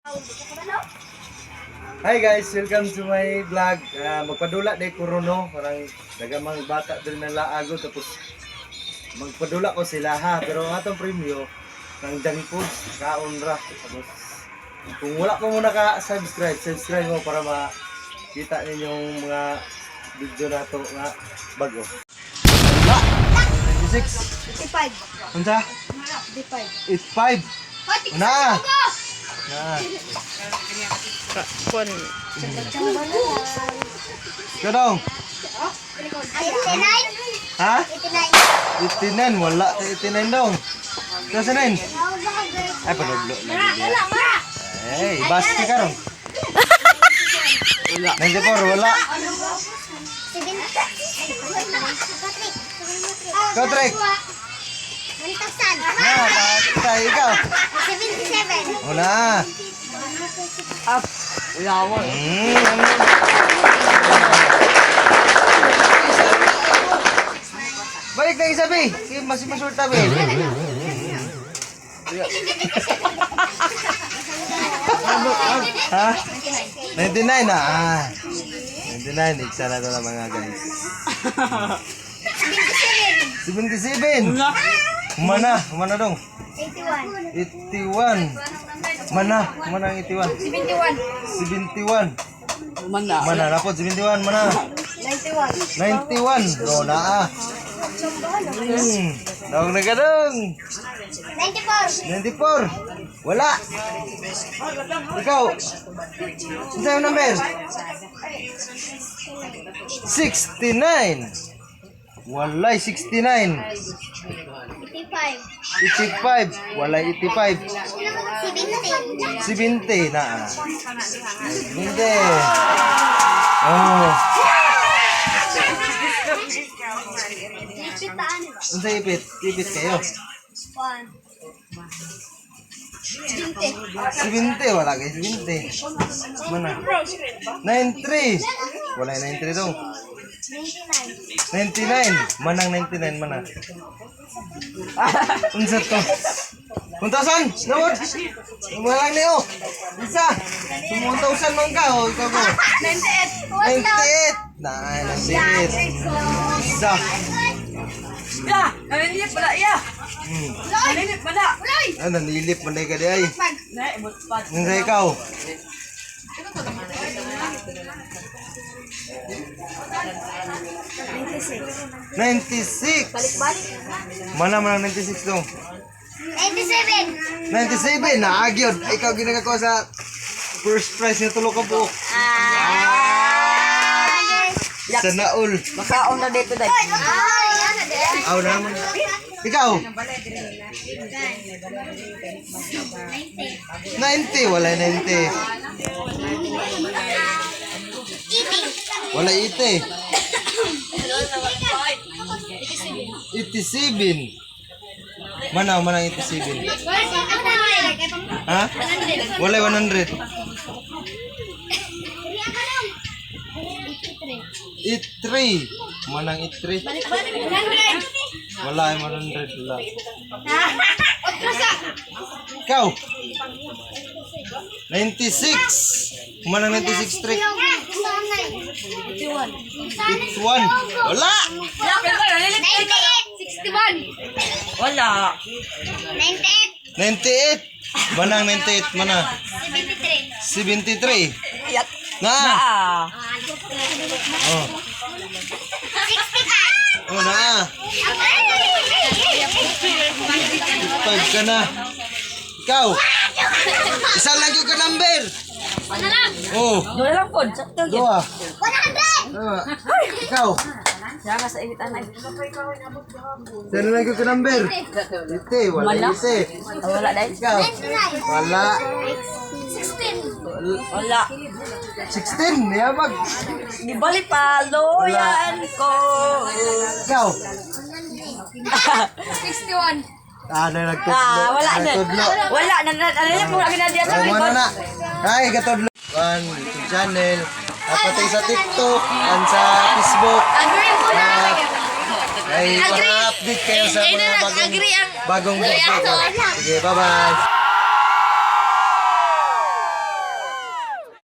Hi guys, welcome to my vlog. Magpadula day kurono, parang dagamang bata din na laago tapos magpadula ko sila ha. Pero ang atong premyo ng junk foods, kaon ra. Tapos kung wala pa mo subscribe mo para makita ninyong mga video na to nga bago. 96 85. Unsa? 85. 85. Na. Kon. Kadong. 89. Ha? 89. 89, wala. 89 dong. Kasi nin? Ay, panudlo. Eh, basti ka ron. 94, wala. 70. Kotrek. 1,000. Na, patay ikaw. 77. Una. Up. Yawan. Balik na isa, Bi. Masih masulta, Bi. Ha? 99 na. 99, iksa na ito na mga guys. 77. Mana dong? 81. Mana ang 81? 71. Mana rapot 71 mana? 91. No na. Dong na gadong. 94. Wala. Ikaw. Sino number? 69. Walay 69. 85. Walay 85. 70 na. 70. Oh. Unsa ipit? Ipit kayo. 70 wala kay 70. Mana? 93. Wala 93 dong. 99. Manang 99 mana? Unsa to? 1,000. Nawod. Walang niyo. Isa. 1,000 man ka o ikaw ko. 98. Nah, 98. Isa. Ya, nanilip pala ya. Nanilip pala. Ah, nanilip man ka di ay. Na, imot pa. Unsa ikaw? Mana man ang 96 dong? 97. 97 na agyod. Ikaw ginagawa sa first prize ng tulo ka buok. Sa naul. Makaon na dito dai. Aw naman. Ikaw? 90, wala 90. Wala 80. 87. Mana 87? Ha? Wala 100. 83. Manang 83. Wala 100 wala. Ikaw? 96. Manang 96 trick. 81. Wala. 98. 61. Wala. 98. 98. Manang 98 mana? 73. 73. Yak. Na. Oh. 65. Oh na. 5 ka na. Ikaw. Isa lang yung ka number. Oh. Dua lang pod. Sakto gyud. Dua. 100. Ikaw. Siya ka sa imitan ay. Isa lang yung ka number. Ite, wala Wala. ite. Wala dai. Ikaw. Wala. 16. Wala. 16. Niyabag. Gibali pa loyan ko. Ikaw. 61. Nagtudlo. Wala na. Nagtudlo. Wala na na po lagi na diya sa Ay, likod. na. Ay, katudlo. YouTube channel. Pati sa TikTok. And sa Facebook. Agree po na. Ay, para update kayo sa mga bagong video. Sige, bye-bye.